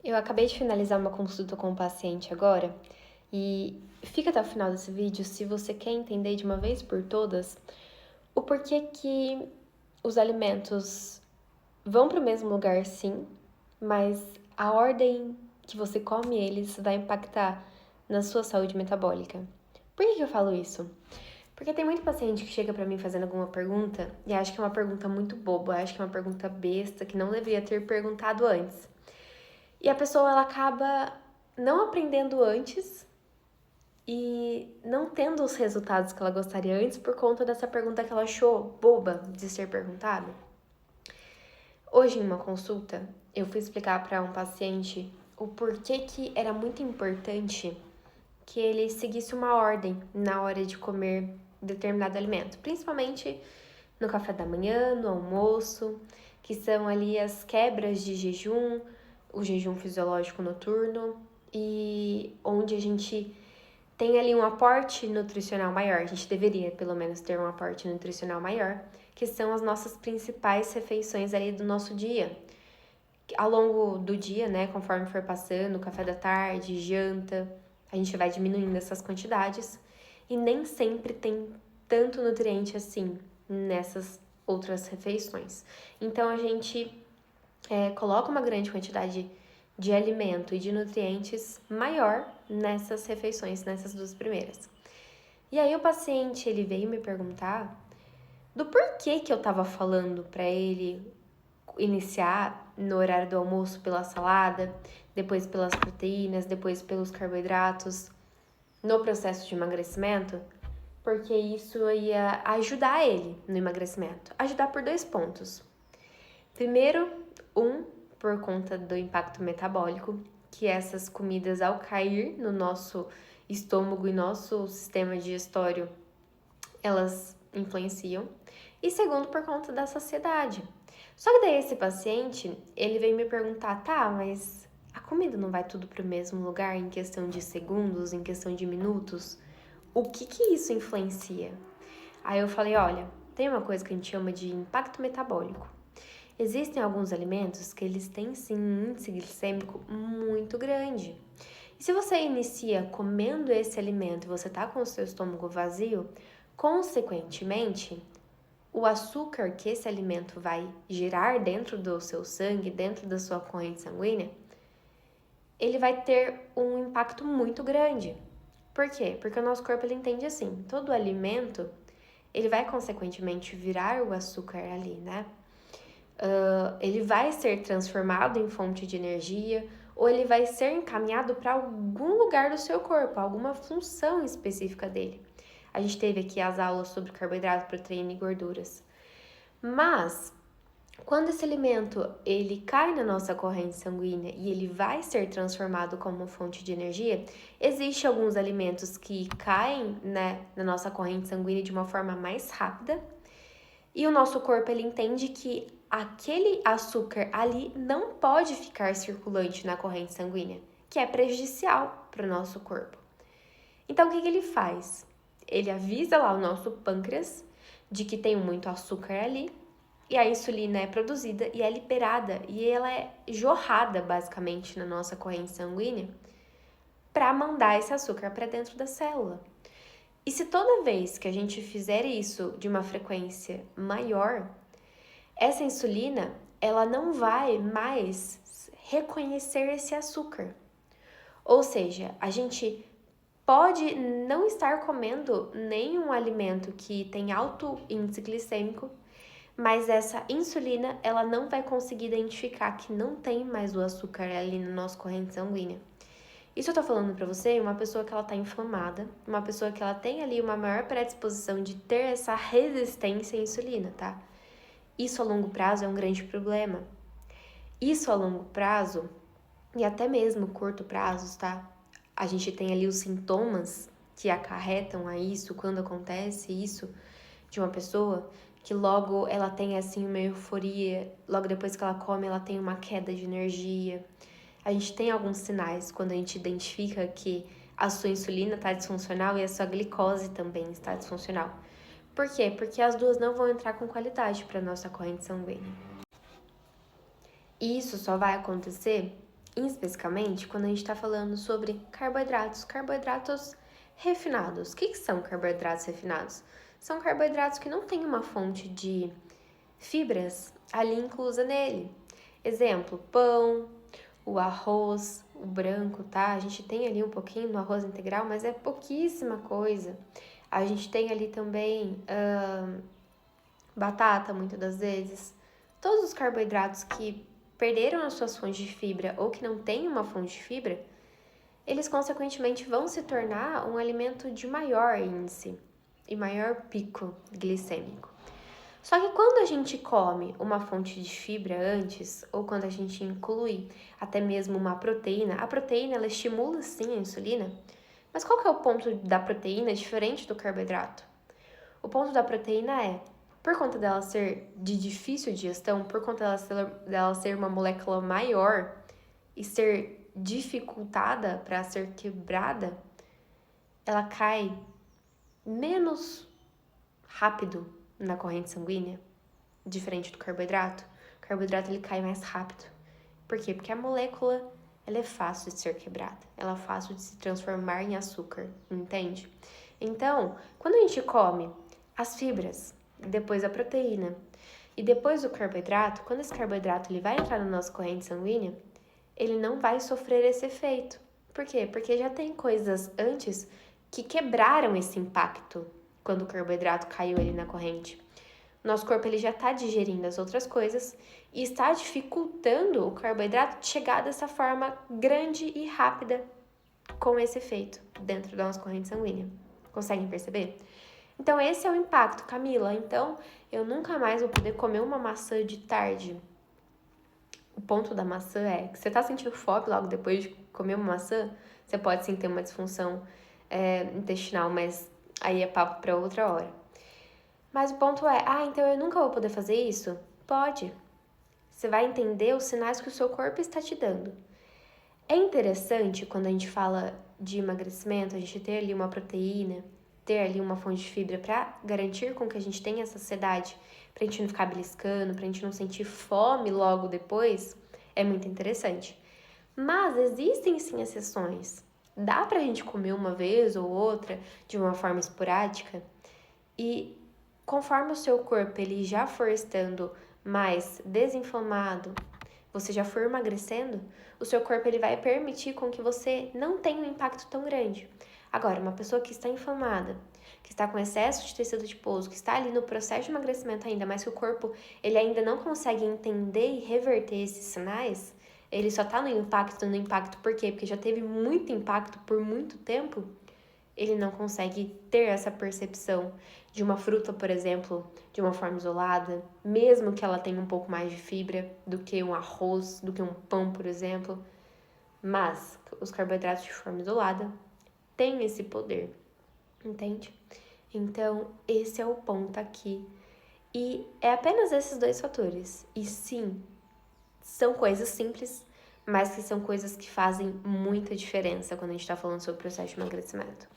Eu acabei de finalizar uma consulta com o paciente agora e fica até o final desse vídeo se você quer entender de uma vez por todas o porquê que os alimentos vão para o mesmo lugar, sim, mas a ordem que você come eles vai impactar na sua saúde metabólica. Por que eu falo isso? Porque tem muito paciente que chega pra mim fazendo alguma pergunta e acha que é uma pergunta muito boba, acha que é uma pergunta besta, que não deveria ter perguntado antes. E a pessoa ela acaba não aprendendo antes e não tendo os resultados que ela gostaria antes por conta dessa pergunta que ela achou boba de ser perguntada. Hoje, em uma consulta, eu fui explicar para um paciente o porquê que era muito importante que ele seguisse uma ordem na hora de comer determinado alimento, principalmente no café da manhã, no almoço, que são ali as quebras de jejum, o jejum fisiológico noturno e onde a gente tem ali um aporte nutricional maior, a gente deveria pelo menos ter um aporte nutricional maior, que são as nossas principais refeições ali do nosso dia. Ao longo do dia, né, conforme for passando, café da tarde, janta, a gente vai diminuindo essas quantidades e nem sempre tem tanto nutriente assim nessas outras refeições. Então a gente coloca uma grande quantidade de alimento e de nutrientes maior nessas refeições, nessas duas primeiras. E aí o paciente, ele veio me perguntar do porquê que eu tava falando para ele iniciar no horário do almoço pela salada, depois pelas proteínas, depois pelos carboidratos, no processo de emagrecimento, porque isso ia ajudar ele no emagrecimento. Ajudar por 2 pontos. Primeiro, por conta do impacto metabólico, que essas comidas ao cair no nosso estômago e nosso sistema digestório, elas influenciam. E segundo, por conta da saciedade. Só que daí esse paciente, ele veio me perguntar, tá, mas a comida não vai tudo pro mesmo lugar em questão de segundos, em questão de minutos? O que isso influencia? Aí eu falei, olha, tem uma coisa que a gente chama de impacto metabólico. Existem alguns alimentos que eles têm sim um índice glicêmico muito grande. E se você inicia comendo esse alimento e você tá com o seu estômago vazio, consequentemente, o açúcar que esse alimento vai gerar dentro do seu sangue, dentro da sua corrente sanguínea, ele vai ter um impacto muito grande. Por quê? Porque o nosso corpo ele entende assim, todo alimento, ele vai consequentemente virar o açúcar ali, né? Ele vai ser transformado em fonte de energia ou ele vai ser encaminhado para algum lugar do seu corpo, alguma função específica dele. A gente teve aqui as aulas sobre carboidrato, proteína e gorduras. Mas quando esse alimento ele cai na nossa corrente sanguínea e ele vai ser transformado como fonte de energia, existem alguns alimentos que caem, né, na nossa corrente sanguínea de uma forma mais rápida e o nosso corpo ele entende que aquele açúcar ali não pode ficar circulante na corrente sanguínea, que é prejudicial para o nosso corpo. Então o que ele faz? Ele avisa lá o nosso pâncreas de que tem muito açúcar ali e a insulina é produzida e é liberada e ela é jorrada basicamente na nossa corrente sanguínea para mandar esse açúcar para dentro da célula. E se toda vez que a gente fizer isso de uma frequência maior, essa insulina ela não vai mais reconhecer esse açúcar. Ou seja, a gente pode não estar comendo nenhum alimento que tem alto índice glicêmico, mas essa insulina ela não vai conseguir identificar que não tem mais o açúcar ali na nossa corrente sanguínea. Isso eu tô falando pra você, uma pessoa que ela tá inflamada, uma pessoa que ela tem ali uma maior predisposição de ter essa resistência à insulina, tá? Isso a longo prazo é um grande problema. Isso a longo prazo, e até mesmo curto prazo, tá? A gente tem ali os sintomas que acarretam a isso, quando acontece isso de uma pessoa, que logo ela tem assim uma euforia, logo depois que ela come ela tem uma queda de energia. A gente tem alguns sinais quando a gente identifica que a sua insulina está disfuncional e a sua glicose também está disfuncional. Por quê? Porque as duas não vão entrar com qualidade para nossa corrente sanguínea. E isso só vai acontecer especificamente quando a gente está falando sobre carboidratos refinados. O que são carboidratos refinados? São carboidratos que não têm uma fonte de fibras ali inclusa nele. Exemplo, pão, o arroz, o branco, tá? A gente tem ali um pouquinho no arroz integral, mas é pouquíssima coisa. A gente tem ali também batata, muitas das vezes. Todos os carboidratos que perderam as suas fontes de fibra ou que não têm uma fonte de fibra, eles consequentemente vão se tornar um alimento de maior índice e maior pico glicêmico. Só que quando a gente come uma fonte de fibra antes, ou quando a gente inclui até mesmo uma proteína, a proteína ela estimula sim a insulina, mas qual que é o ponto da proteína diferente do carboidrato? O ponto da proteína é, por conta dela ser de difícil digestão, por conta dela ser uma molécula maior e ser dificultada para ser quebrada, ela cai menos rápido na corrente sanguínea, diferente do carboidrato. O carboidrato ele cai mais rápido. Por quê? Porque a molécula ela é fácil de ser quebrada, ela é fácil de se transformar em açúcar, entende? Então, quando a gente come as fibras, depois a proteína e depois o carboidrato, quando esse carboidrato ele vai entrar na nossa corrente sanguínea, ele não vai sofrer esse efeito. Por quê? Porque já tem coisas antes que quebraram esse impacto quando o carboidrato caiu ali na corrente. Nosso corpo ele já está digerindo as outras coisas e está dificultando o carboidrato de chegar dessa forma grande e rápida com esse efeito dentro da nossa corrente sanguínea. Conseguem perceber? Então esse é o impacto, Camila. Então eu nunca mais vou poder comer uma maçã de tarde. O ponto da maçã é que você está sentindo fome logo depois de comer uma maçã, você pode sim ter uma disfunção intestinal, mas aí é papo para outra hora. Mas o ponto é, então eu nunca vou poder fazer isso? Pode. Você vai entender os sinais que o seu corpo está te dando. É interessante quando a gente fala de emagrecimento, a gente ter ali uma proteína, ter ali uma fonte de fibra para garantir com que a gente tenha essa saciedade, pra gente não ficar beliscando, pra gente não sentir fome logo depois, é muito interessante. Mas existem sim exceções. Dá pra gente comer uma vez ou outra de uma forma esporádica e conforme o seu corpo ele já for estando mais desinflamado, você já for emagrecendo, o seu corpo ele vai permitir com que você não tenha um impacto tão grande. Agora, uma pessoa que está inflamada, que está com excesso de tecido adiposo, que está ali no processo de emagrecimento ainda, mas que o corpo ele ainda não consegue entender e reverter esses sinais, ele só está no impacto, por quê? Porque já teve muito impacto por muito tempo, ele não consegue ter essa percepção de uma fruta, por exemplo, de uma forma isolada, mesmo que ela tenha um pouco mais de fibra do que um arroz, do que um pão, por exemplo. Mas os carboidratos de forma isolada têm esse poder, entende? Então, esse é o ponto aqui. E é apenas esses dois fatores. E sim, são coisas simples, mas que são coisas que fazem muita diferença quando a gente tá falando sobre o processo de emagrecimento.